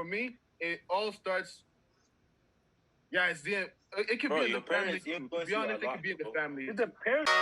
me, it all starts. Yeah, it's the. It could be in the family too. To be honest, it could be in the family. The parents.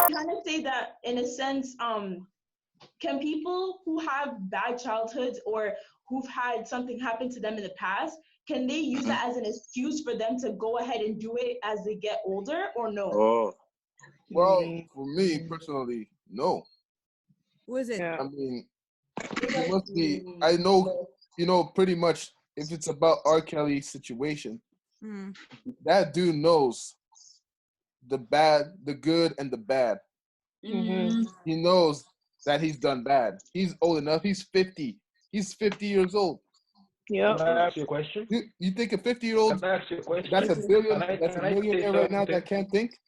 Kind of say that in a sense, can people who have bad childhoods or who've had something happen to them in the past, can they use that as an excuse for them to go ahead and do it as they get older, or no? Oh, Well, for me personally, no. What is it? I mean, it must be. I know, pretty much if it's about R. Kelly's situation, that dude knows the bad, the good, and the bad. He knows that he's done bad. He's old enough. He's 50. He's 50 years old. Yeah. Can I ask you a question? You think a 50-year-old? Can I ask you a question? That's a billion. That's a millionaire right now that can't think.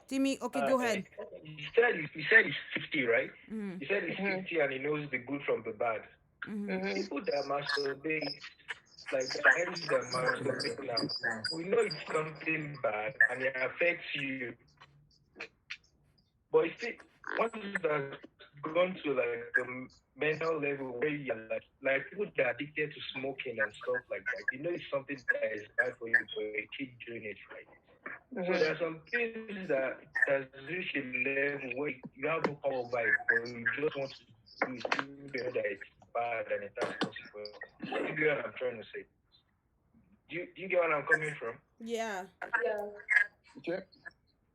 Timmy, okay, go ahead. You said he's 50, right? You said he's 50 and he knows the good from the bad. People that masturbate, like the ends that masturbate now, we know it's something bad and it affects you. But you see, once it has gone to like the mental level where you're like people that are addicted to smoking and stuff like that, you know it's something that is bad for you, but you keep doing it, right? So there are some things that reach a level where you have no power over it, but you just want to do it, even though that it's bad and it has consequences. You get what I'm trying to say? Do you get what I'm coming from? Yeah. Okay.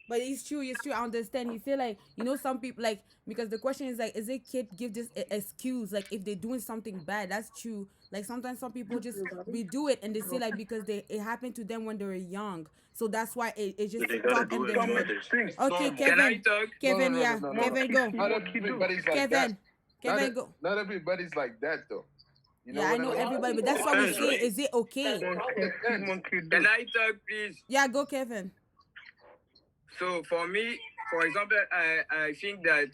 But it's true. I understand. You feel like, some people, like, because the question is, like, is a kid give this excuse, like, if they're doing something bad? That's true. Like, sometimes some people just redo it, and they say, like, because it happened to them when they were young. So that's why it just stuck in their head. Okay, Kevin. Can I talk? Kevin, No. Kevin, go. Not everybody's like Kevin. that. Kevin, go. Not everybody's like that, though. I know everybody, but that's why we say, is it okay? Can I talk, please? Yeah, go, Kevin. So for me, for example, I think that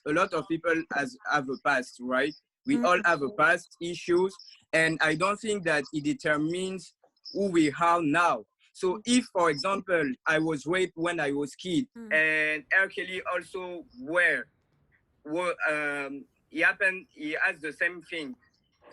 a lot of people have a past, right? We all have a past issues, and I don't think that it determines who we are now. So if, for example, I was raped when I was kid, and R. Kelly also he has the same thing.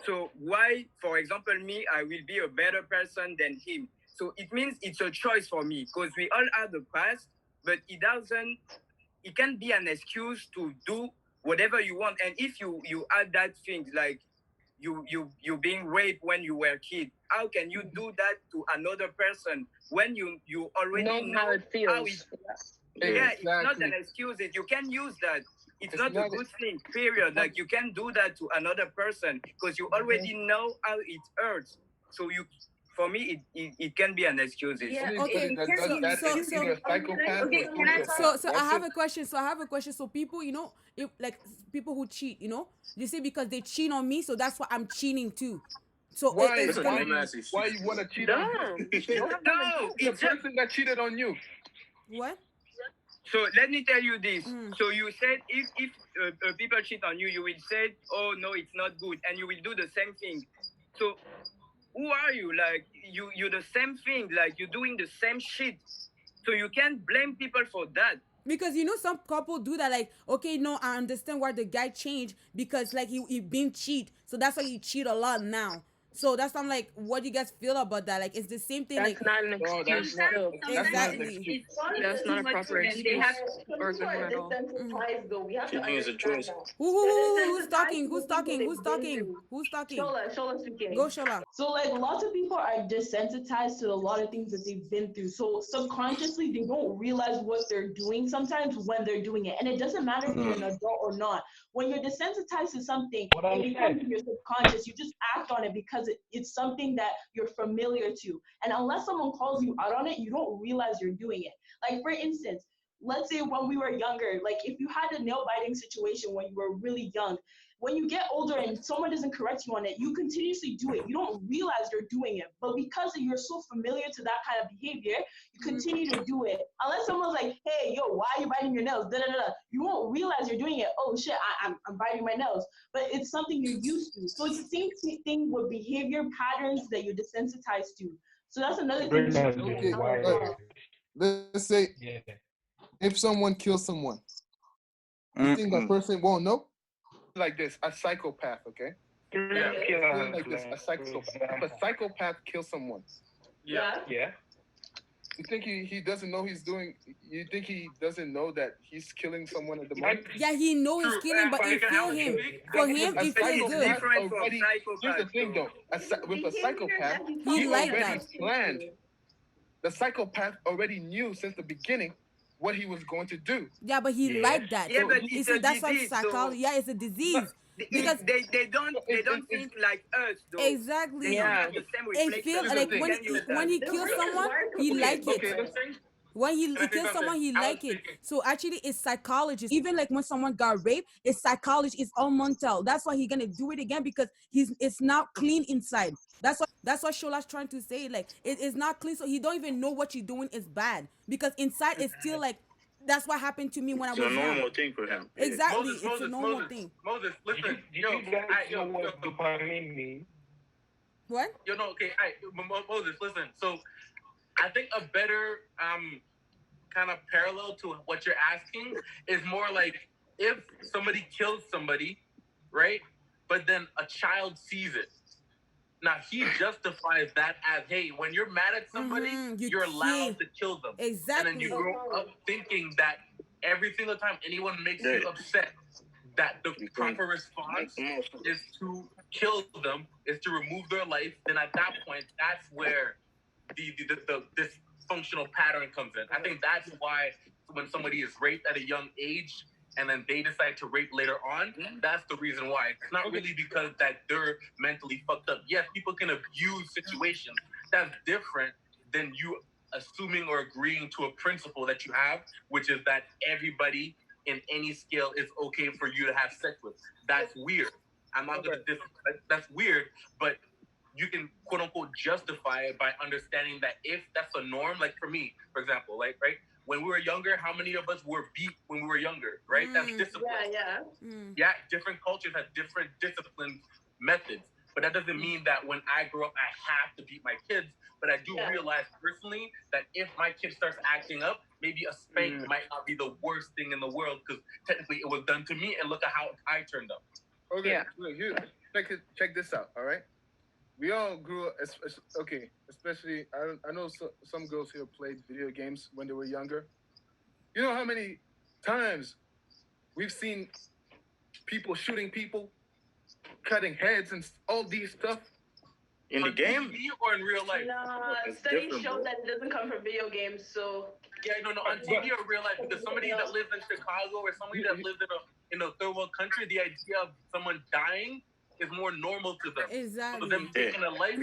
So why, for example, me, I will be a better person than him? So it means it's a choice for me, because we all have the past, but it can be an excuse to do whatever you want. And if you add that thing, like you being raped when you were a kid, how can you do that to another person when you already know how it feels? It's not an excuse. You can use that. It's not a good thing, period. Like, you can do that to another person because you already know how it hurts. So for me, it can be an excuse. Yeah, okay. So I have a question. So people, if like people who cheat, they say because they cheat on me, so that's why I'm cheating too. So why you want to cheat on me? No, it's the person that cheated on you. What? So let me tell you this. So you said if people cheat on you, you will say, oh no, it's not good, and you will do the same thing. So who are you? Like, you're the same thing. Like, you're doing the same shit. So you can't blame people for that. Because some couple do that. Like, okay, no, I understand why the guy changed because like he been cheat, so that's why he cheat a lot now. So that's why I'm like, what do you guys feel about that? Like, it's the same thing. That's Like, not an No, that's excuse. not. Still, That's not an exactly. excuse. that's not a proper excuse or a Some good people one are at all. desensitized though. We have to Cheating is a understand choice. that. They're Who's desensitized talking? to Who's the things that talking? Who's they've been talking? through. Who's talking? Shola speaking. Go, Shola. So like lots of people are desensitized to a lot of things that they've been through. So subconsciously they don't realize what they're doing sometimes when they're doing it. And it doesn't matter if you're an adult or not. When you're desensitized to something, What I'm it becomes saying. in your subconscious. You just act on it because it's something that you're familiar to. And unless someone calls you out on it, you don't realize you're doing it. Like for instance, let's say when we were younger, like if you had a nail biting situation when you were really young, when you get older and someone doesn't correct you on it, you continuously do it. You don't realize you're doing it. But because you're so familiar to that kind of behavior, you continue to do it. Unless someone's like, hey, yo, why are you biting your nails? Da, da, da, da. You won't realize you're doing it. Oh, shit, I'm biting my nails. But it's something you're used to. So it's the same thing with behavior patterns that you're desensitized to. So that's another thing we Brain should has take been into account as But wired. well. let's say Yeah. if someone kills someone, you think that person won't know? Like this, a psychopath, okay? Yeah. Put it like this, a psychopath. If a psychopath kills someone, Yeah. Yeah. you think he doesn't know he's doing? You think he doesn't know that he's killing someone at the moment? Yeah, he know he's killing, but it feel him. For him, A it feels psychopath good. different from already. Here's the psychopath, thing, though. With a psychopath, He he like already that. planned. The psychopath already knew since the beginning what he was going to do. Yeah, but he Yeah. like that. Yeah, So but you it's see, a that's what disease. So psychology. Yeah, it's a disease. Because they don't think like us though. exactly, They don't Yeah. have the same it reflection. feel Here's the like thing. when he Their kills brain is someone, wired he completely like it. Okay, different. When he Can I say kills someone, something? he I was like it. thinking. So actually, it's psychology. Even like when someone got raped, it's psychology. It's all mental. That's why he's gonna do it again because it's not clean inside. That's what Shola's trying to say. Like it is not clean, so he don't even know what you're doing is bad because inside it's still like that's what happened to me when I It's a was young. normal thing for him. Exactly, it's a normal Moses, thing. listen. Do you guys know what dopamine means? What? No, okay, Moses, listen. So, I think a better kind of parallel to what you're asking is more like if somebody kills somebody, right? But then a child sees it. Now he justifies that as, hey, when you're mad at somebody, you're allowed to kill them. Exactly. And then you grow up thinking that every single time anyone makes you upset, that the proper response is to kill them, is to remove their life. Then at that point, that's where the dysfunctional pattern comes in. I think that's why when somebody is raped at a young age and then they decide to rape later on, that's the reason why. It's not really because that they're mentally fucked up. Yes, people can abuse situations. That's different than you assuming or agreeing to a principle that you have, which is that everybody in any scale is okay for you to have sex with. That's weird. I'm not gonna that's weird, but you can quote unquote justify it by understanding that if that's a norm, like for me, for example, like right, when we were younger, how many of us were beat when we were younger, right? That's discipline. Yeah, different cultures have different discipline methods, but that doesn't mean that when I grow up, I have to beat my kids. But I do realize personally that if my kid starts acting up, maybe a spank might not be the worst thing in the world because technically it was done to me, and look at how I turned up. Okay, Yeah. look, here, check this out, all right? We all grew up, okay, especially, I know some girls here played video games when they were younger. You know how many times we've seen people shooting people, cutting heads, and all these stuff? In the game? TV or in real life? Nah, studies show that it doesn't come from video games, so... Yeah, no, on TV or real life, because somebody that lives in Chicago or somebody that lives in a third world country, the idea of someone dying is more normal to them. Exactly. So them taking a life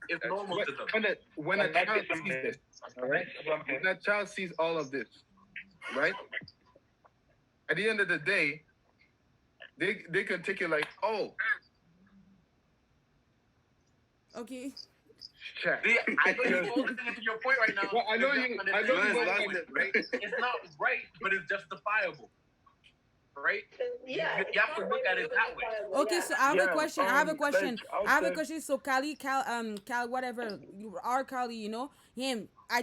is normal to them. When a child sees this, all right? When that child sees all of this, right? At the end of the day, they can take it like, oh. Okay. Check. See, I know you're focusing into your point right now. Well, I know you right? It's not right, but it's justifiable. Right? Yeah, you have to look at it that way. Okay, so I have a question. I have a question. So Cal, whatever, Kali, you know him. I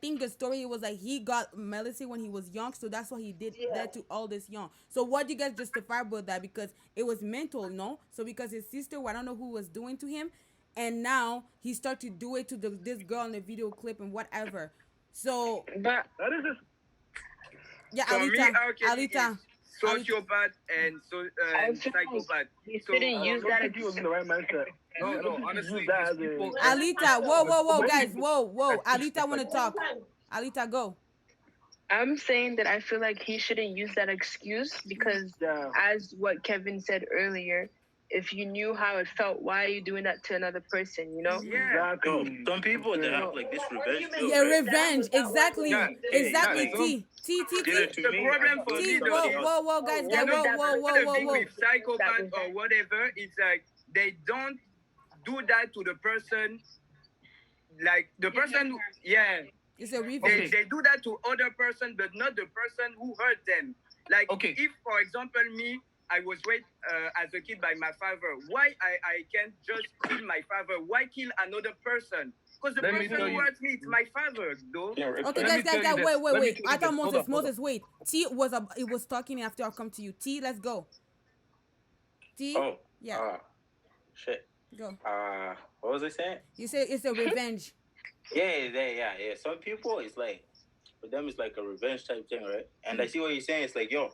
think the story was like he got Melissa when he was young, so that's why he did that to all this young. So what do you guys justify about that? Because it was mental, no? So because his sister, I don't know who was doing to him, and now he start to do it to this girl in the video clip and whatever. So But That is just yeah, For me, Allita, R. Kelly is Allita, sociopath and I feel like psychopath. he So shouldn't I use don't that. think he was in the right mindset. No, honestly, that these people. Alita, whoa, guys, whoa. Alita wanna talk. Alita, go. I'm saying that I feel like he shouldn't use that excuse because, Yeah. as what Kevin said earlier, if you knew how it felt, why are you doing that to another person? You know? yeah. Yo, Exactly. some people they have like this revenge feel, Yeah, right? revenge, exactly, Yeah, exactly. yeah, T. Give it to The me. problem for me though is Whoa, guys, you know, the thing whoa. with psychopath or whatever, it's like they don't do that to the person. Like the person, yeah, It's a they, revenge. they do that to other person, but not the person who hurt them. Like Okay. if, for example, me, I was raped as a kid by my father. Why I can't just kill my father? Why kill another person? Because the Let me person tell who you- hurt me, it's my father, though. Okay, Let me guys, tell you this. wait. Let me I tell you thought this. Hold on, Moses, wait. T was talking after I'll come to you. T, let's go. T, Oh, yeah, shit. go. What was I saying? You say it's a revenge. Yeah. Some people, it's like, for them, it's like a revenge type thing, right? And I see what you're saying. It's like, yo,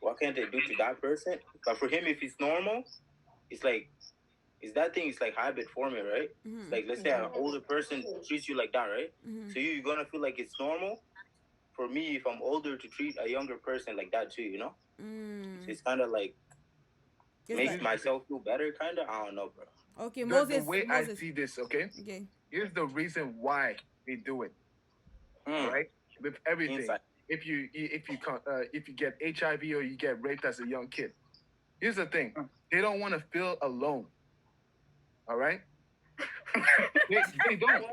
what can't they do to that person? But for him, if it's normal, it's like, it's that thing. It's like habit forming, right? It's like, let's say an older person treats you like that, right? So you're gonna feel like it's normal. For me, if I'm older, to treat a younger person like that too, you know? So it's kind of like makes myself feel better, kind of. I don't know, bro. Okay, The way I Moses. see this, okay? Okay. Here's the reason why they do it. Mm. Right? With everything. Inside. If you get HIV or you get raped as a young kid. Here's the thing. They don't want to feel alone. All right? they don't.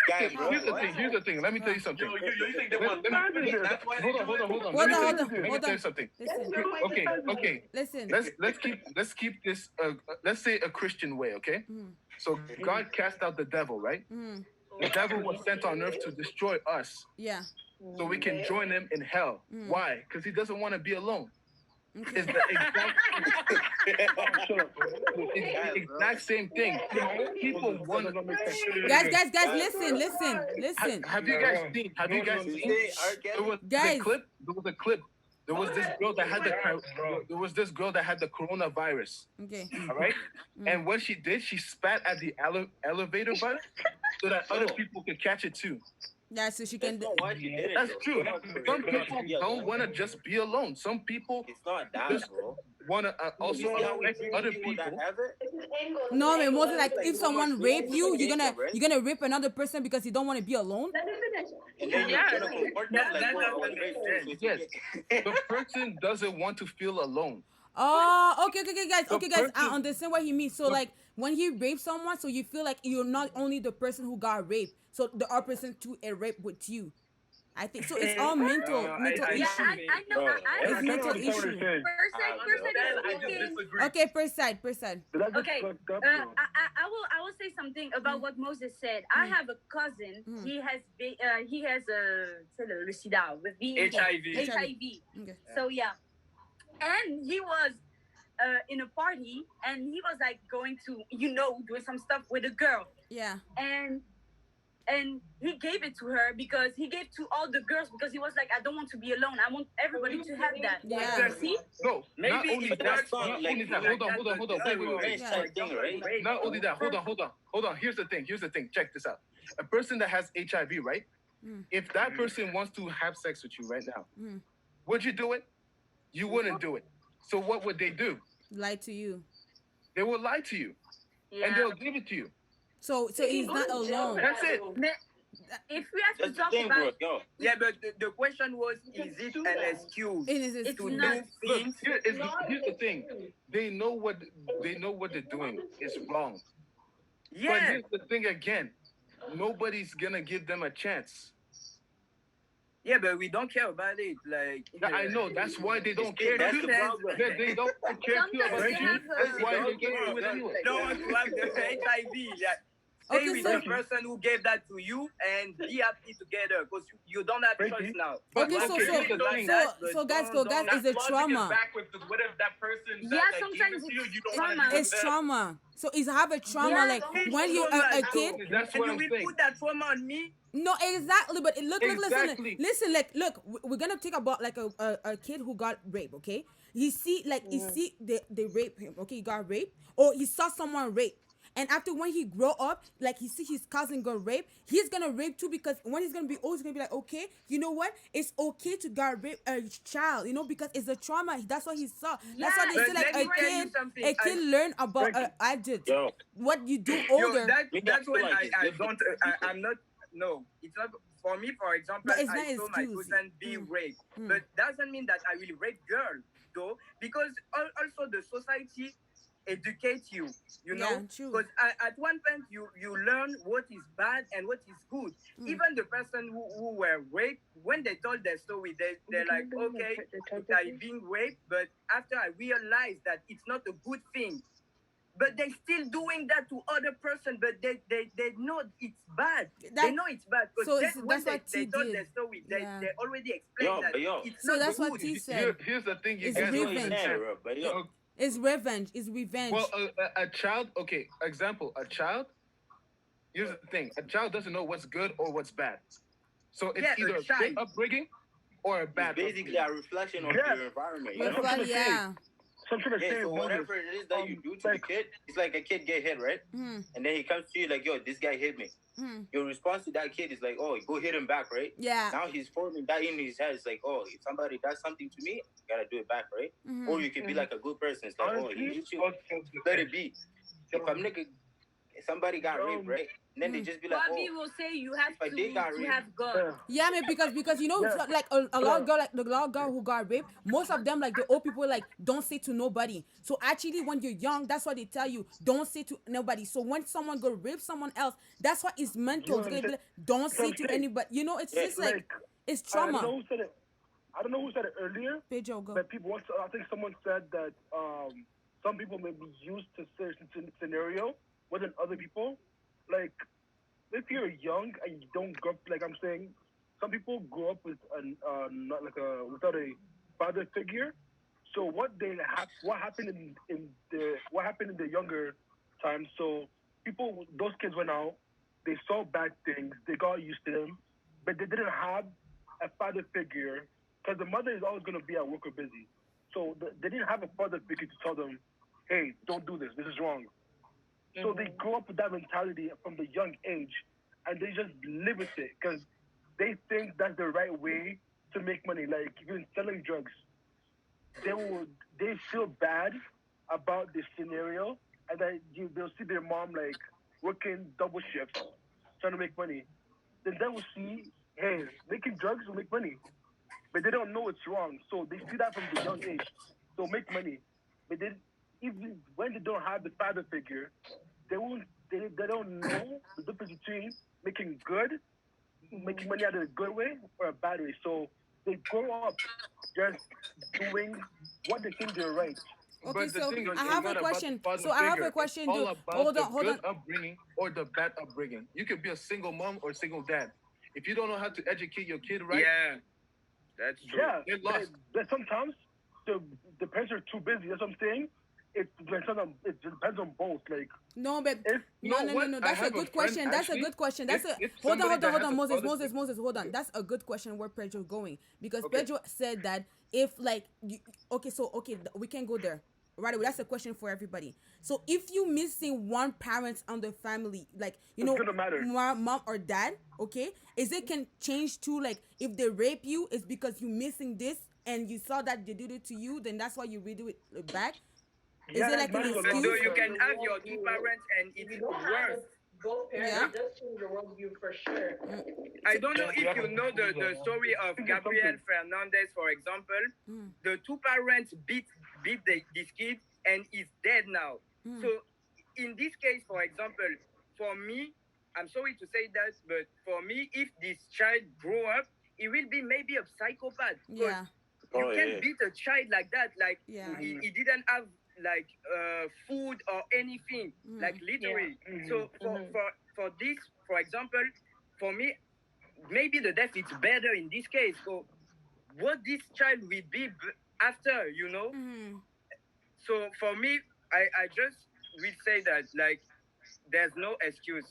Guy, bro, Here's the thing. Let me tell you something. You think they want that's why Hold on. Hold on. Let me tell you something. Listen. Okay. Listen. Let's keep this. Let's say a Christian way, okay? So God cast out the devil, right? The devil was sent on earth to destroy us, Yeah. so we can join him in hell. Why? Because he doesn't want to be alone. Okay. It's the exact same thing. People want. Guys, listen. Have you guys seen? There was Guys. a clip. There was this girl that had the coronavirus. Okay. All right. And what she did, she spat at the elevator button so that other people could catch it too. Yeah, so she can. That's true. Some people don't want to just be alone. Some people It's not that, bro. want to also affect other people. No, man, Moses, like if someone rape you, you're gonna rape another person because you don't want to be alone. And then you're gonna comport them like, That oh, doesn't make sense. Yes, the person doesn't want to feel alone. Oh, okay, guys. The Okay, guys, I person- understand what he means. So, like, when he rapes someone, so you feel like you're not only the person who got raped, so the other person too a rape with you. I think so. It's all mental issue. I know. It's mental issue. Okay, per side. Okay. I will say something about what Moses said. I have a cousin. He has le sida with HIV. Okay. So yeah, and he was in a party, and he was like going to doing some stuff with a girl, Yeah. and he gave it to her because he gave to all the girls because he was like, I don't want to be alone. I want everybody to have that. Yeah. See? No, not Maybe only it's that. not Not like- only that. like Hold on. that, Wait. Yeah. Not only that. Hold on. Here's the thing. Check this out. A person that has HIV, right? If that person wants to have sex with you right now, would you do it? You wouldn't do it. So what would they do? Lie to you. They will lie to you, and they'll give it to you. So he's not alone. That's it. If we have to That's the talk thing, bro. about, Yo, Yeah, but the question was, is it an excuse It is. it's to not. do Look, things? here's the thing. They know what they're doing is wrong. But Yeah. here's the thing again. Nobody's gonna give them a chance. Yeah, but we don't care about it. Like, I know. That's why they don't care. that's too. the problem. They don't care too Sometimes about they you. have That's why they get do it anyway. no one to have the HIV. Yeah. Stay Okay, with so- the person who gave that to you and be happy together because you don't have choice now. Okay, You so can so really love that, but guys, don't- is a trauma. Backwards, because what if that person Yeah, that gave sometimes it to you, it's you don't trauma. want to It's trauma. So is have a trauma Yeah, like don't when you trauma, a so- kid. That's and what you I'm will saying. put that trauma on me. No, exactly. But Exactly. listen. Look, we're gonna think about like a kid who got raped. Okay, he see they rape him. Okay, he got raped, or he saw someone rape. And after when he grow up, like he see his cousin got raped, he's gonna rape too because when he's gonna be old, he's gonna be like, okay, you know what? It's okay to get rape a child, you know, because it's a trauma. That's what he saw. That's what they but say. Like let me tell you something. a kid learn about adults. Yo. What you do Yo, older. that's when like it's I different. don't. I'm not. No, it's not for me. For example, But it's I not saw my excuse. cousin be raped, but doesn't mean that I will rape girl though, because also the society educates you. You know, Yeah, true. because at one point you learn what is bad and what is good. Even the person who were raped, when they told their story, they're like, okay, I being raped, but after I realized that it's not a good thing. But they still doing that to other person, but they know it's bad. They know it's bad. So Because when that's what they T told did. their story, Yeah. they already explained that it's So not that's good. what T said. Here's the thing, you It's guys don't revenge. understand. It's revenge. It's revenge. Well, a child, okay, example, a child, here's the thing, a child doesn't know what's good or what's bad. So it's either a good upbringing or a bad basically a reflection of your environment. You know? Yeah. So whatever it is that you do to the kid, it's like a kid get hit, right? And then he comes to you like, yo, this guy hit me. Your response to that kid is like, oh, go hit him back, right? Yeah. Now he's forming that in his head. It's like, oh, if somebody does something to me, I gotta do it back, right? Or you can be like a good person. It's like, oh, he hit you, let it be. If I'm nigga, somebody got raped, right? And then they just be like, Bobby oh, will say you have if I did got to raped, have God. Yeah, man, because you know, like a lot of girl, like the lot of girl who got raped, most of them, like the old people, like don't say to nobody. So actually, when you're young, that's what they tell you, don't say to nobody. So when someone go rape someone else, that's what is mental. It's gonna be like, don't say to anybody. You know, it's just like it's trauma. I don't know who said it earlier. Pedro, go. But people, I think someone said that some people may be used to certain scenario more than other people. Like, if you're young and you don't grow up, like I'm saying, some people grow up with not like without a father figure. So what happened in the younger times? So those kids went out, they saw bad things, they got used to them, but they didn't have a father figure because the mother is always going to be at work or busy. So they didn't have a father figure to tell them, hey, don't do this. This is wrong. So they grow up with that mentality from the young age, and they just live with it because they think that's the right way to make money. Like even selling drugs, they feel bad about this scenario, and then they'll see their mom like working double shifts trying to make money. Then they will see, hey, making drugs will make money, but they don't know it's wrong. So they see that from the young age. So make money, but then even when they don't have the father figure, they don't know the difference between making money out of a good way or a bad way. So they grow up just doing what they think they're right. Okay, so thing is, I have a question. It's all about Hold the on. good upbringing or the bad upbringing. You could be a single mom or a single dad. If you don't know how to educate your kid right, yeah, that's true. Yeah, they're lost. but sometimes the parents are too busy. That's what I'm saying. It depends on both. Like no, but no. That's a good question. That's a good question. Hold on, Moses. Hold on. That's a good question. Where Pedro going? Because Pedro said that if like we can go there right away. That's a question for everybody. So if you missing one parent on the family, like you know, mom or dad, okay, is it can change to like if they rape you, it's because you missing this and you saw that they did it to you, then that's why you redo it back. Is it like an excuse? So you can have your two parents and it's worse. Both parents, it does change your worldview for sure. I don't know if you know the story of Gabriel Fernandez, for example. The two parents beat this kid and he's dead now. So in this case, for example, for me, I'm sorry to say that, but for me, if this child grow up, he will be maybe a psychopath. Yeah. You can't beat a child like that. Like he didn't have like food or anything, like literally. So for this, for example, for me, maybe the death is better in this case. So what this child will be after, you know? So for me, I just will say that like there's no excuse.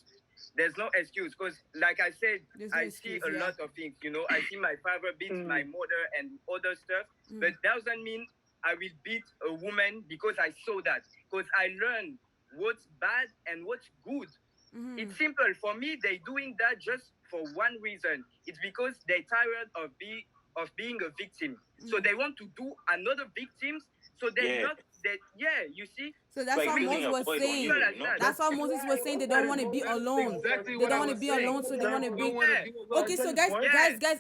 There's no excuse because, like I said, I see a lot of things. You know, I see my father beat my mother and other stuff, but doesn't mean I will beat a woman because I saw that. Because I learned what's bad and what's good. It's simple for me. They doing that just for one reason. It's because they're tired of being a victim. So they want to do another victims. So they're not that. Yeah, you see. So that's what Moses was saying. That's what Moses was saying. They don't want to be alone. Exactly They don't want to be alone, so they want to be. Okay, so guys,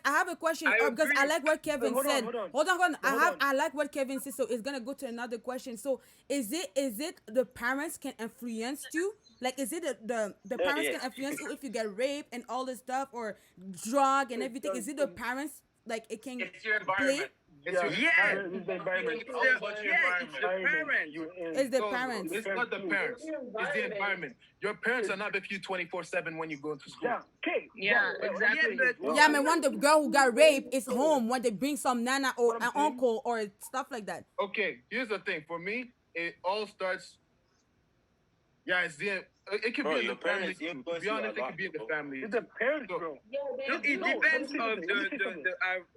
I have a question because I like what Kevin said. Hold on. I like what Kevin said. So it's gonna go to another question. So is it the parents can influence you? Like, is it the parents can influence you if you get raped and all this stuff or drug and everything? Is it the parents? Like, it can It's your environment. It's the environment. It's the parents. It's not the parents. It's the environment. Your parents are not with you 24/7 when you go to school. Exactly. Yeah, I mean, when the girl who got raped is home, when they bring some nana or an uncle or stuff like that. Okay, here's the thing. For me, it all starts. Yeah, it's the. It could be in the family. To be honest, it could be in the family. It's the parents, bro. Look, it depends on the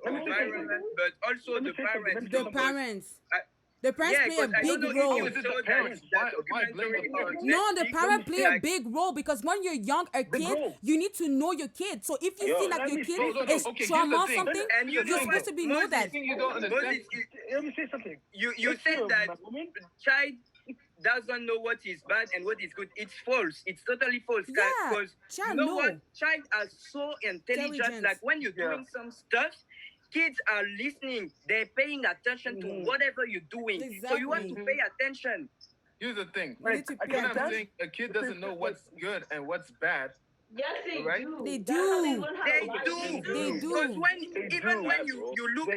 environment, but also the parents. The parents. The parents play a big role. No, the parents play a big role because when you're young, a kid, you need to know your kid. So if you see like your kid is trauma or something, you're supposed to be know that. Let me say something. You said that child doesn't know what is bad and what is good. It's false. It's totally false. Because you know what? Child are so intelligent. Like when you're doing some stuff, kids are listening. They're paying attention to whatever you're doing. Exactly. So you want to pay attention. Here's the thing. When I'm saying a kid doesn't know what's good and what's bad. Yes, they do. They do. They do. Because when you look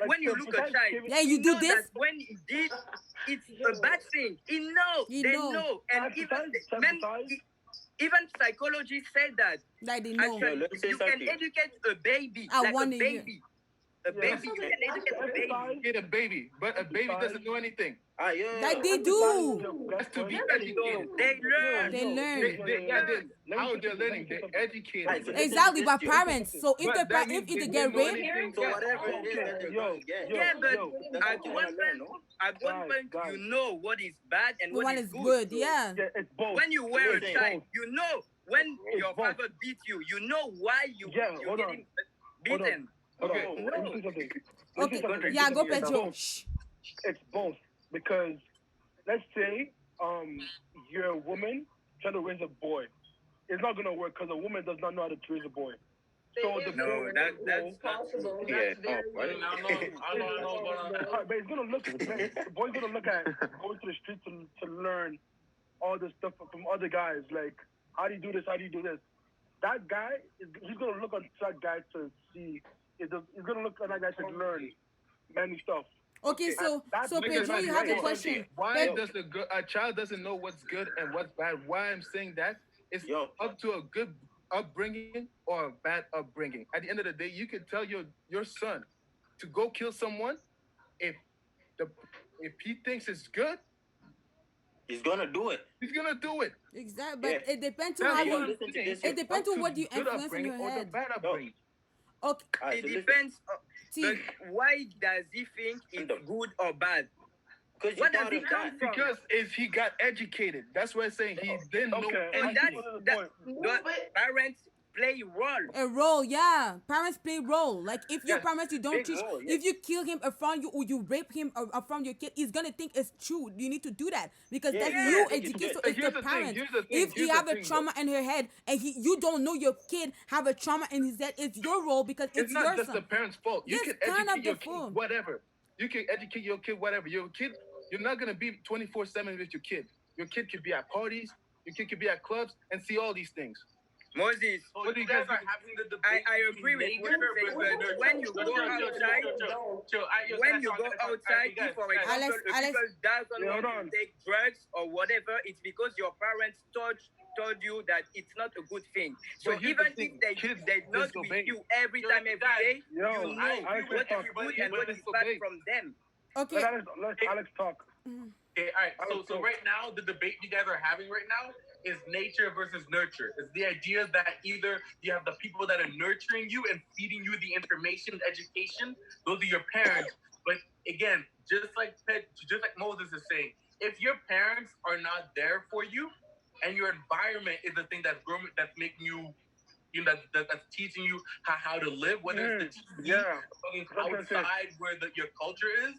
when you look a child, you do this. When he did, it's a bad thing. They know, and even psychologists say that. Like they know. You can educate a baby, like a baby. A baby, you can educate a baby. Get a baby, but a baby doesn't know anything. Like they do. That's to be educated. They learn. How they're learning, they're educated. Exactly, by parents. So if they get raped, so whatever it is that they're going to get. Yeah, but at one point, you know what is bad and what is good. Yeah. When you were a child, you know when your father beat you, you know why you're getting beaten. Okay. Yeah, go Pedro. It's both because let's say you're a woman trying to raise a boy. It's not gonna work because a woman does not know how to raise a boy. So that's possible. Yeah. I know. But it's gonna look. The boy's gonna look at going to the street to learn all this stuff from other guys. Like, how do you do this? How do you do this? That guy he's gonna look at that guy to see. He's gonna look at that guy to learn many stuff. Okay, so Pedro, you have a question. Why does a child doesn't know what's good and what's bad? Why I'm saying that is up to a good upbringing or a bad upbringing. At the end of the day, you can tell your son to go kill someone if he thinks it's good. He's gonna do it. He's gonna do it. Exactly, but it depends on how you. It depends on what you influence in your head. Okay, it depends. But why does he think it's good or bad? What does it come from? Because if he got educated, that's what I'm saying. He didn't know. And that's parents play a role. Yeah, parents play role. Like if your parents, you don't teach, if you kill him around you or you rape him around your kid, he's gonna think it's true. You need to do that because that's you education. So it's the parents. If you have a trauma in her head and you don't know your kid have a trauma in his head, it's your role because it's your son. It's not just the parents' fault. You can educate your kid, whatever. You can educate your kid, whatever. Your kid, you're not gonna be 24/7 with your kid. Your kid could be at parties. Your kid could be at clubs and see all these things. Moses, So you guys are having the debate. I agree with what you're saying, but when you go outside, if, for example, a people doesn't want to take drugs or whatever, it's because your parents told you that it's not a good thing. So even if they not with you every time, every day, you know what is good and what is bad from them. Okay. Let Alex talk. Okay, all right. So right now, the debate you guys are having right now is nature versus nurture. It's the idea that either you have the people that are nurturing you and feeding you the information, education. Those are your parents. But again, just like Moses is saying, if your parents are not there for you, and your environment is the thing that's growing, that's making you, that's teaching you how to live, whether it's the TV, outside where your culture is,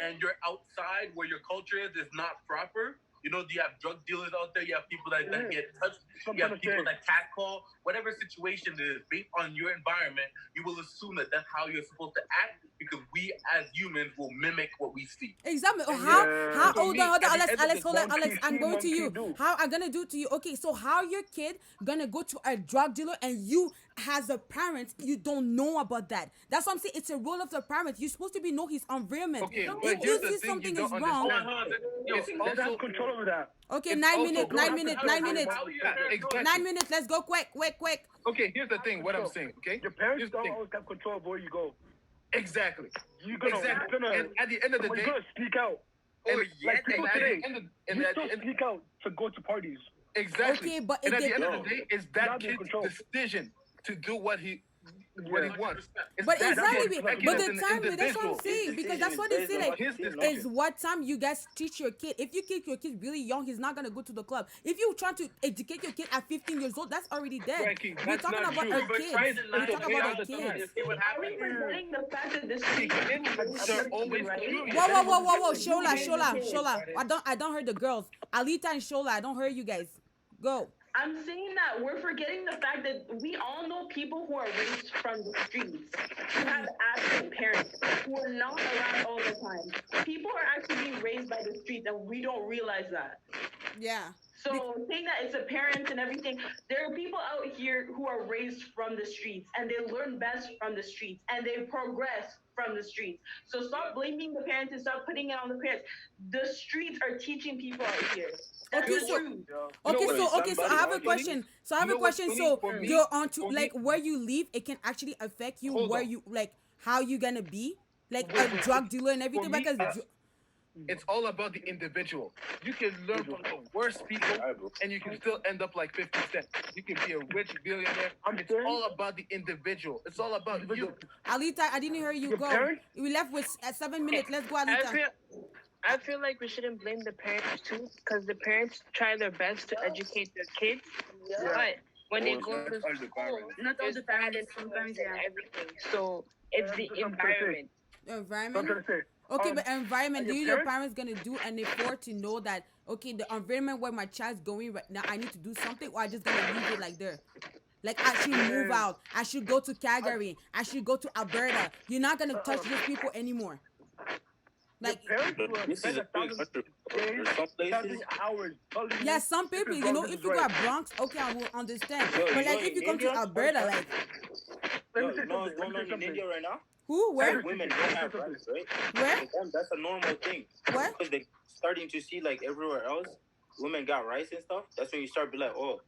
and you're outside where your culture is not proper. You have drug dealers out there. You have people that get touched. You have people that catcall. Whatever situation it is, based on your environment, you will assume that that's how you're supposed to act because we as humans will mimic what we see. Exactly. How? Hold on, Alex. I'm going to you. How I'm gonna do to you? Okay, so how your kid gonna go to a drug dealer and you, as a parent, you don't know about that? That's what I'm saying. It's a role of the parent. You're supposed to know his environment. Okay, if you see something is wrong, it's also control over that. Okay, 9 minutes. 9 minutes. 9 minutes. Exactly. 9 minutes. Let's go quick. Okay, here's the thing. What I'm saying. Okay, your parents don't always have control of where you go. Exactly. And at the end of the day, you're gonna speak out. Like people today, you still speak out to go to parties. Exactly. Okay, but at the end of the day, it's that kid's decision to do what he wants. But exactly, but the time, that's what I'm saying, because that's what they say, like, is what time you guys teach your kid. If you teach your kid really young, he's not gonna go to the club. If you try to educate your kid at 15 years old, that's already dead. We're talking about our kids. We're talking about our kids. Are we forgetting the fact that this kids are always Whoa, Shola. I don't hear the girls. Allita and Shola, I don't hear you guys. Go. I'm saying that we're forgetting the fact that we all know people who are raised from the streets, who have absent parents, who are not around all the time. People are actually being raised by the streets, and we don't realize that. Yeah. So saying that it's a parent and everything, there are people out here who are raised from the streets, and they learn best from the streets, and they progress from the streets. So stop blaming the parents and stop putting it on the parents. The streets are teaching people out here. Okay, so I have a question. So you're on to like where you live, it can actually affect you where you like how you gonna be, like a drug dealer and everything. Because it's all about the individual. You can learn from the worst people, and you can still end up like 50 Cent. You can be a rich billionaire. It's all about the individual. It's all about you. Alita, I didn't hear you go. We left with 7 minutes. Let's go, Alita. I feel like we shouldn't blame the parents too, because the parents try their best to educate their kids. But when they go to school, not all the parents, sometimes everything. So it's the environment. The environment. Okay, but environment. Do your parents gonna do an effort to know that okay, the environment where my child's going right now, I need to do something, or I just gonna leave it like there? Like I should move out. I should go to Calgary. I should go to Alberta. You're not gonna touch these people anymore. Like this is a big yeah, some people, if you go to Bronx, okay, I will understand. But like if you come to Alberta, like what's going on in India right now? Who? Where? Women don't have rights, right? Where? For them, that's a normal thing. What? Because they're starting to see like everywhere else, women got rights and stuff. That's when you start to be like, oh,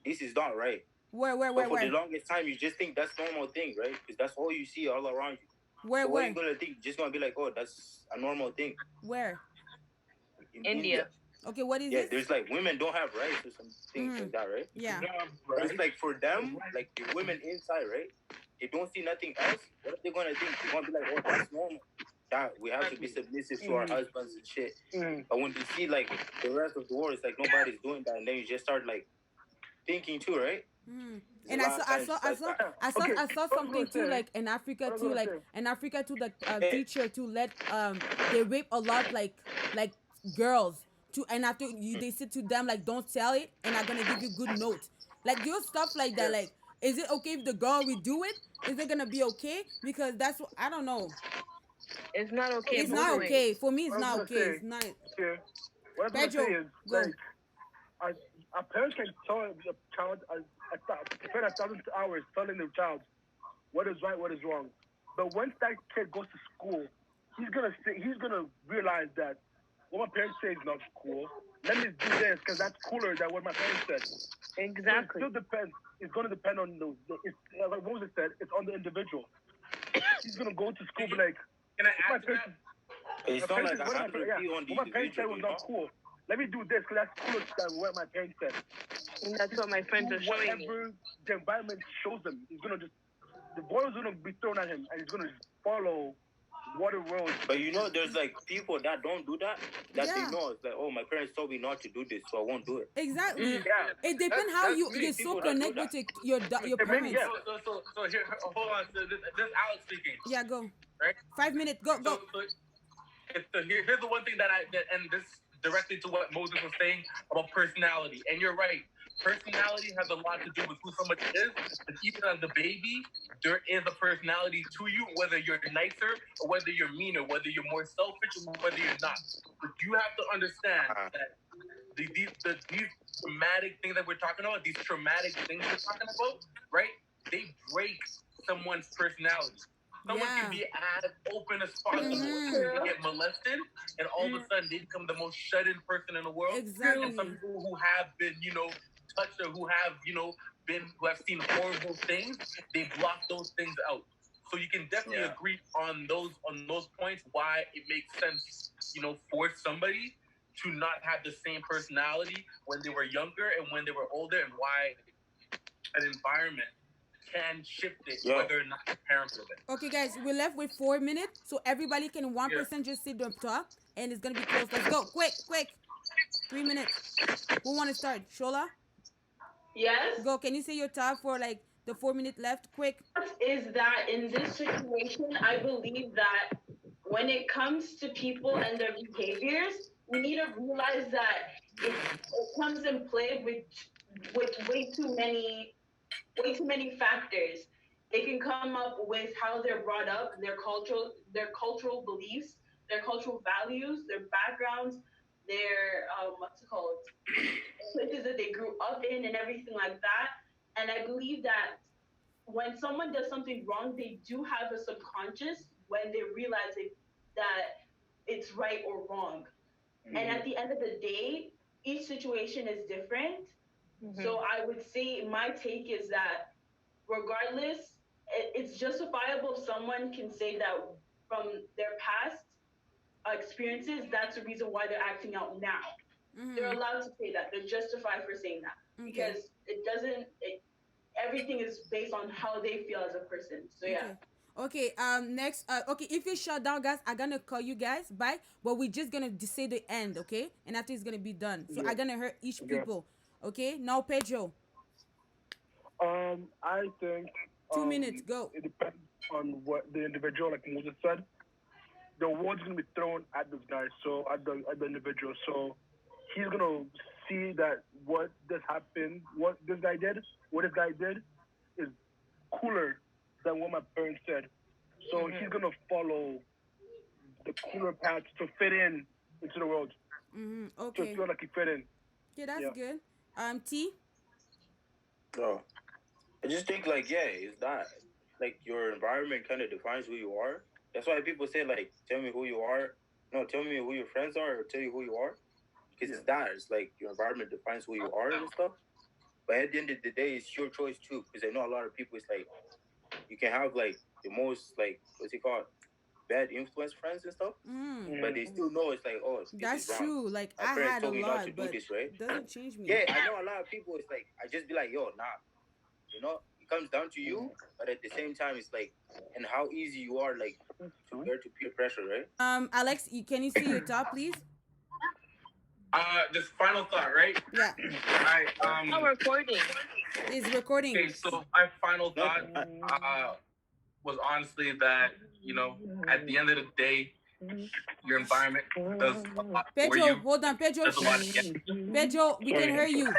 this is not right. Where? For the longest time, you just think that's normal thing, right? Because that's all you see all around you. Where? What are you gonna think? Just gonna be like, oh, that's a normal thing. Where? In India. Okay, what is it? Yeah, there's like women don't have rights or some things like that, right? Yeah. But it's like for them, like the women inside, right? They don't see nothing else. What are they gonna think? They're gonna be like, oh, that's normal. That we have to be submissive to our husbands and shit. But when you see like the rest of the world, it's like nobody's doing that, and then you just start like thinking too, right? And I saw something too, like in Africa too, the teacher to let they rape a lot like girls too, and after they say to them like don't tell it, and I'm gonna give you good notes, like do stuff like that. Like, is it okay if the girl we do it? Is it gonna be okay? Because that's what I don't know. It's not okay. It's not okay for me. It's not okay. It's not. What I'm Pedro, saying is, go. like, a parent can tell a child, spend 1,000 hours telling the child what is right, what is wrong. But once that kid goes to school, he's gonna realize that what my parents say is not cool. Let me do this because that's cooler than what my parents said. Exactly. So it still depends. It's gonna depend on like Moses said. It's on the individual. He's gonna go to school, be like, can I add to that? It's not like I have to be on the what my parents said was not cool. Let me do this because that's cooler than what my parents said. And that's what my friends are showing me. Whatever the environment shows him, he's gonna just, the ball is gonna be thrown at him, and he's gonna just follow what it rolls. But there's like people that don't do that. They know it's like, oh, my parents told me not to do this, so I won't do it. Exactly. Yeah. It depends how you're so connected with your parents. So here, hold on. So this Alex speaking. Yeah, go. Right. 5 minutes. Go. Here's the one thing and this directly to what Moses was saying about personality. And you're right. Personality has a lot to do with who somebody is. And even as a baby, there is a personality to you, whether you're nicer or whether you're meaner, whether you're more selfish or whether you're not. But you have to understand that these traumatic things that we're talking about, these traumatic things we're talking about, right? They break someone's personality. Someone can be as open as possible. They get molested, and all of a sudden they become the most shut-in person in the world. Exactly. And some people who have been, touched or who have, who have seen horrible things, they block those things out. So you can definitely agree on those points why it makes sense, for somebody to not have the same personality when they were younger and when they were older, and why an environment can shift it, whether or not the parents are there. Okay, guys, we're left with 4 minutes, so everybody can 1% just sit on top, and it's gonna be close. Let's go, quick. 3 minutes. Who want to start? Shola? Yes. Go. Can you say your top for like the 4 minutes left? Quick. Is that in this situation, I believe that when it comes to people and their behaviors, we need to realize that it comes in play with way too many factors. They can come up with how they're brought up, their cultural beliefs, their cultural values, their backgrounds, their places that they grew up in, and everything like that. And I believe that when someone does something wrong, they do have a subconscious when they realize that it's right or wrong. Mm-hmm. And at the end of the day, each situation is different. Mm-hmm. So I would say my take is that regardless, it's justifiable if someone can say that from their past experiences, that's the reason why they're acting out now. Mm-hmm. They're allowed to say that. They're justified for saying that. Okay. Because everything is based on how they feel as a person. So yeah. Okay, next, if you shut down, guys, I'm gonna call you guys back, but we're just gonna say the end, okay? And after it's gonna be done. So I'm gonna hear each people. Okay, now Pedro. I think 2 minutes, go. It depends on what the individual, like Moses said. The word's gonna be thrown at this guy, so at the individual. So he's gonna see that what this happened, what this guy did is cooler than what my parents said. So he's gonna follow the cooler path to fit in into the world. Mm-hmm. Okay. To feel like he fit in. Okay, that's good. T? Bro, I just think it's that. Like, your environment kind of defines who you are. That's why people say, like, tell me who you are. No, tell me who your friends are, or tell you who you are. Because it's that. It's like your environment defines who you are and stuff. But at the end of the day, it's your choice, too. Because I know a lot of people, it's like, you can have, like, the most, like, what's it called? Bad influence friends and stuff. But they still know it's like, oh, that's true. Like, I had a lot, but it doesn't change me. Yeah, I know a lot of people, it's like, I just be like, yo, nah. It comes down to you, but at the same time, it's like, and how easy you are, like, to bear to peer pressure, right? Alex, can you see your top, please? Just final thought, right? Yeah. I'm recording. It's recording. Okay, so my final thought was honestly that, at the end of the day, your environment does a lot for you. Hold on, Pedro. Pedro, we can hear you.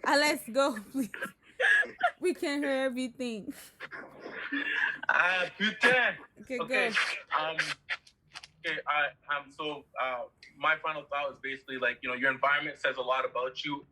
Alex, go, please. We can hear everything. Putain. Okay, okay. go. So my final thought is basically like, you know, your environment says a lot about you.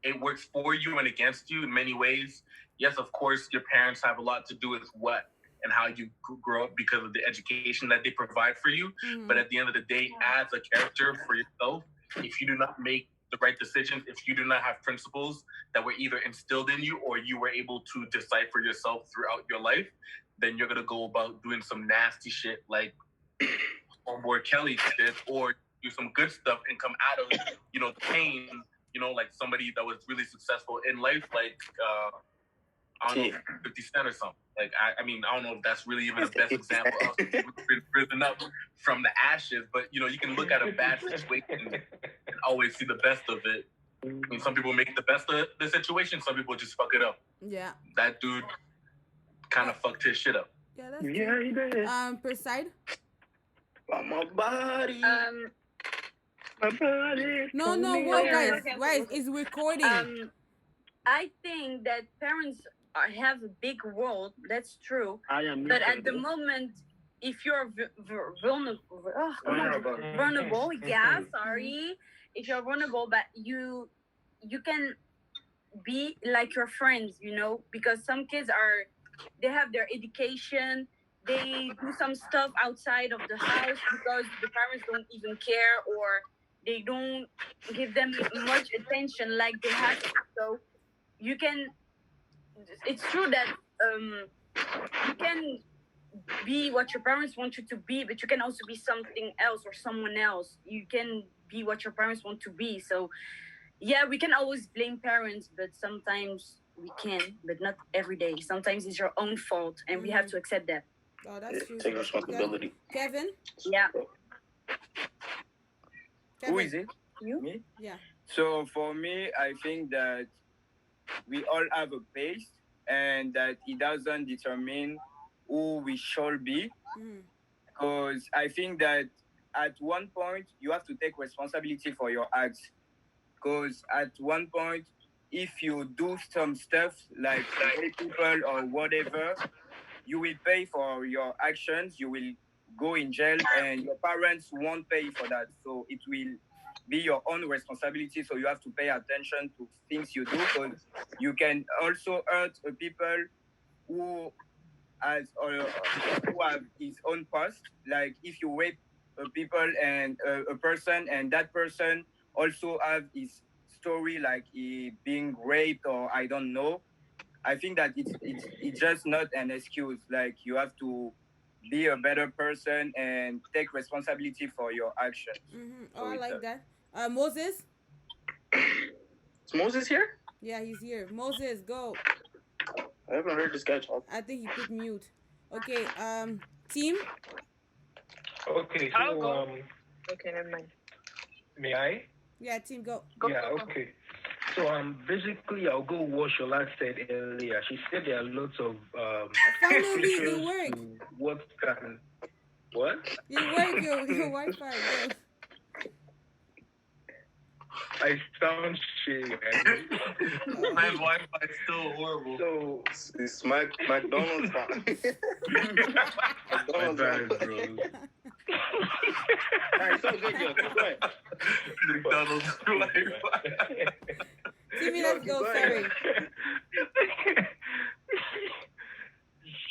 It works for you and against you in many ways. Yes, of course, your parents have a lot to do with what and how you grow up because of the education that they provide for you. But at the end of the day, as a character for yourself, if you do not make the right decisions, if you do not have principles that were either instilled in you or you were able to decipher yourself throughout your life, then you're going to go about doing some nasty shit like homeboy Kelly did, or do some good stuff and come out of, you know, the pain, you know, like somebody that was really successful in life, like, I don't know, 50 Cent or something. Like, I mean, I don't know if that's really even the best example of risen up from the ashes, but, you know, you can look at a bad situation and always see the best of it. I mean, some people make the best of the situation, some people just fuck it up. Yeah. That dude kind of fucked his shit up. Yeah, that's true. he did. Per side? My body. My body. No, whoa, guys, it's recording. I think that parents have a big role. That's true. But at the moment, if you're vulnerable, yeah, sorry. If you're vulnerable, but you can be like your friends, you know, because some kids they have their education. They do some stuff outside of the house because the parents don't even care or they don't give them much attention like they have to. So you can, it's true that you can be what your parents want you to be, but you can also be something else or someone else. You can be what your parents want to be. So yeah, we can always blame parents, but sometimes we can, but not every day. Sometimes it's your own fault and we have to accept that. Oh, that's true. Take responsibility. Kevin? Yeah. Who is it? You? Me? Yeah. So for me, I think that we all have a pace and that it doesn't determine who we shall be. Because I think that at one point, you have to take responsibility for your acts. Because at one point, if you do some stuff like hate people or whatever, you will pay for your actions, you will go in jail, and your parents won't pay for that. So it will be your own responsibility. So you have to pay attention to things you do, because you can also hurt people who have his own past. Like if you rape people and a person, and that person also have his story, like he being raped or I don't know. I think that it's just not an excuse. Like you have to be a better person and take responsibility for your actions. Oh, I like that. Moses? Is Moses here? Yeah, he's here. Moses, go. I haven't heard this guy talk. I think he put mute. Okay, team? Okay, I'll so, go. Okay, never mind. May I? Yeah, team, go. Okay. So basically, I'll go what Shola said earlier. She said there are lots of finally it worked. What? You work your Wi-Fi. Go. I sound shitty. My Wi-Fi is still horrible. So it's McDonald's time. McDonald's time. Alright, so good, yo. Keep going. McDonald's Wi-Fi. Timmy, let's go. Sorry.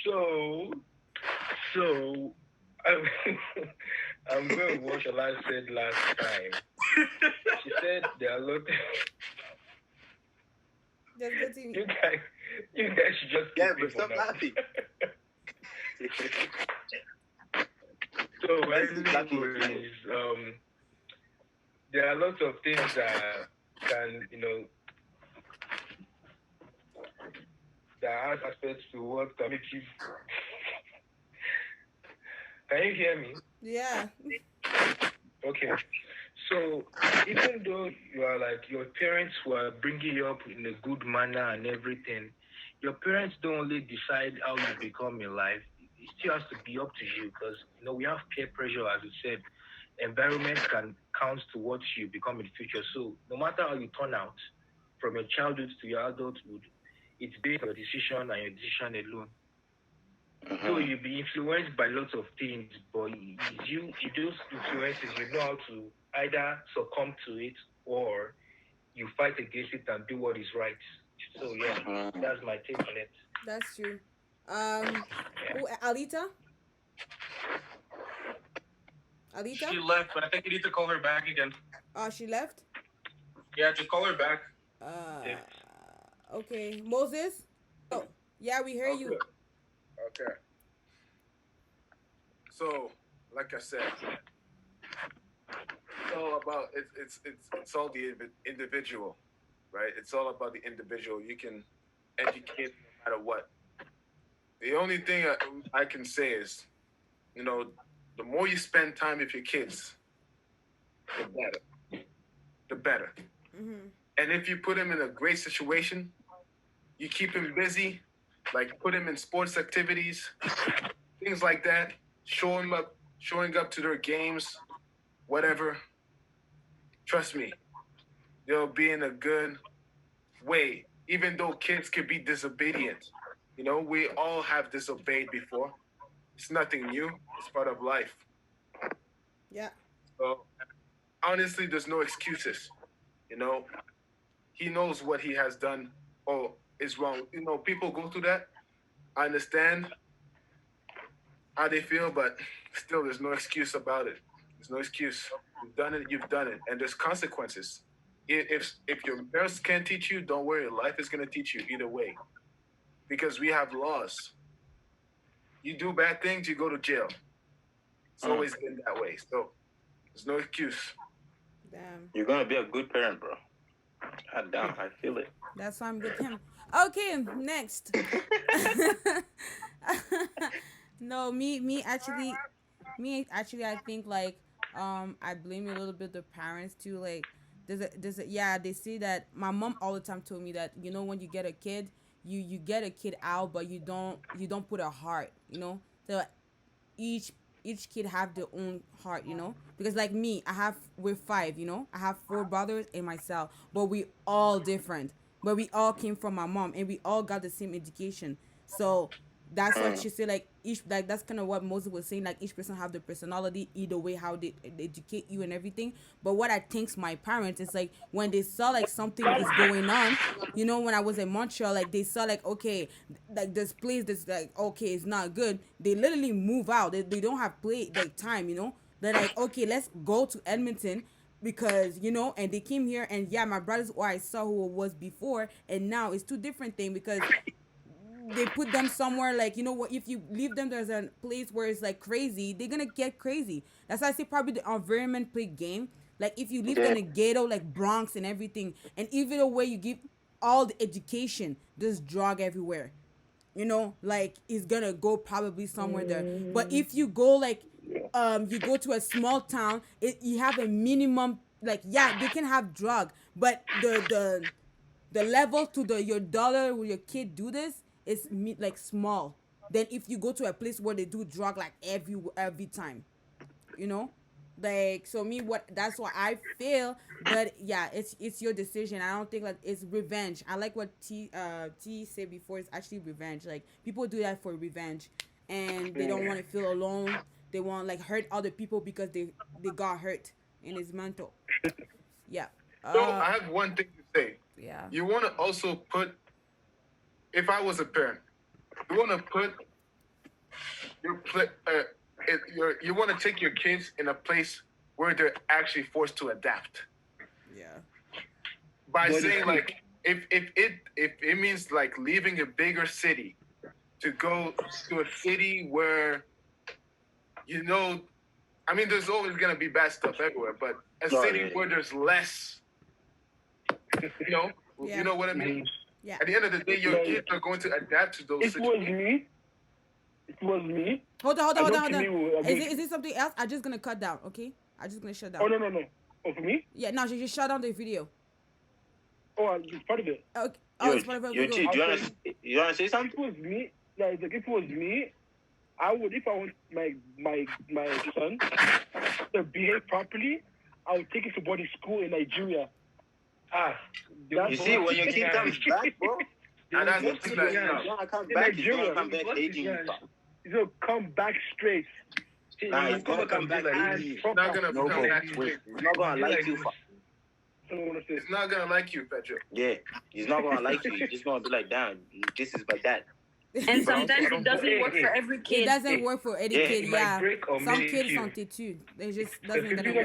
So I'm going with what Shola said last time. She said there are a lot. Just go, Timmy. You guys should just but stop laughing. So anyways, there are lots of things that can, that has aspects to what can make you. Can you hear me? Yeah. Okay. So even though you are like your parents were bringing you up in a good manner and everything, your parents don't only decide how you become in life. It still has to be up to you, because we have peer pressure, as you said. Environment can count to what you become in the future. So no matter how you turn out, from your childhood to your adulthood, it's based on your decision and your decision alone. So you'll be influenced by lots of things, but those influences, you know how to either succumb to it or you fight against it and do what is right. So yeah, that's my take on it. That's true. Allita? Allita? She left, but I think you need to call her back again. Oh, she left? Yeah, just call her back. Okay. Moses? Oh, yeah, we hear you. Okay. So, like I said, it's all about it's all the individual, right? It's all about the individual. You can educate no matter what. The only thing I can say is, the more you spend time with your kids, the better. The better. Mm-hmm. And if you put them in a great situation, you keep them busy, like put them in sports activities, things like that, showing up to their games, whatever. Trust me, they'll be in a good way, even though kids could be disobedient. We all have disobeyed before. It's nothing new. It's part of life. Yeah. So, honestly, there's no excuses. He knows what he has done or is wrong. People go through that. I understand how they feel, but still, there's no excuse about it. There's no excuse. You've done it. And there's consequences. If your parents can't teach you, don't worry. Life is going to teach you either way. Because we have laws. You do bad things, you go to jail. It's always been that way. So there's no excuse. Damn. You're going to be a good parent, bro. God damn, I feel it. That's why I'm with him. Okay, next. No, me actually, I think like, I blame a little bit the parents too. Like, they say that my mom all the time told me that, when you get a kid, you get a kid out, but you don't put a heart, So each kid have their own heart, because like me, we're 5, I have 4 brothers and myself, but we all different, but we all came from my mom and we all got the same education. So that's what she said, like that's kind of what Moses was saying, like each person have the personality, either way how they educate you and everything. But what I think's my parents is like when they saw like something is going on, when I was in Montreal, like they saw like, okay, like this place that's like, okay, it's not good, they literally move out. They don't have play like time, they're like, okay, let's go to Edmonton because and they came here, and yeah, my brothers who I saw who was before and now it's 2 different things, because they put them somewhere like, what, if you leave them there's a place where it's like crazy, they're gonna get crazy. That's why I say probably the environment play game. Like if you live in a ghetto like Bronx and everything, and even the way you give all the education, there's drug everywhere, like it's gonna go probably somewhere there. But if you go like you go to a small town, you have a minimum, like, yeah, they can have drug, but the level to your dollar will your kid do this is like small. Then if you go to a place where they do drug like every time, like, so that's what I feel. But yeah, it's your decision. I don't think like it's revenge. I like what T said before. It's actually revenge. Like people do that for revenge, and they don't want to feel alone. They want like hurt other people because they got hurt and it's mental. Yeah. So I have one thing to say. Yeah. You want to also put, if I was a parent, you want to put you want to take your kids in a place where they're actually forced to adapt. Yeah. By saying like, if it means like leaving a bigger city to go to a city where, I mean, there's always gonna be bad stuff everywhere, but a city where there's less, you know what I mean? Yeah. At the end of the day, your kids are going to adapt to those situations. It was me. Hold on. Is it something else? I'm just gonna cut down, okay? I'm just gonna shut down. Oh, no. Oh, for me? Yeah, no, she just shut down the video. Oh, it's part of it. Okay. Oh, it's part of it. You wanna say something? If it was me, like if it was me, I would, if I want my son to behave properly, I would take him to boarding school in Nigeria. You see, when your kid comes back, bro, and that's the thing he's gonna come back aging you. He's gonna come back straight. Nah, he's gonna come back. He's not gonna No, come bro. back. Wait, he's not gonna like you. He's not gonna like you, Pedro. Yeah, he's not gonna like you. He's just gonna be like, damn, this is my dad. And sometimes it doesn't work for every kid. It doesn't work for any kid, yeah. Some kids you. don't too. They just doesn't gonna Let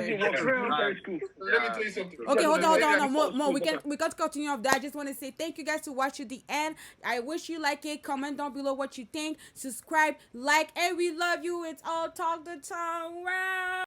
work. me tell you something. Okay, hold on. More. We can continue off that. I just want to say thank you guys to watch to the end. I wish you like it. Comment down below what you think. Subscribe, like, and we love you. It's all talk the town. Wow.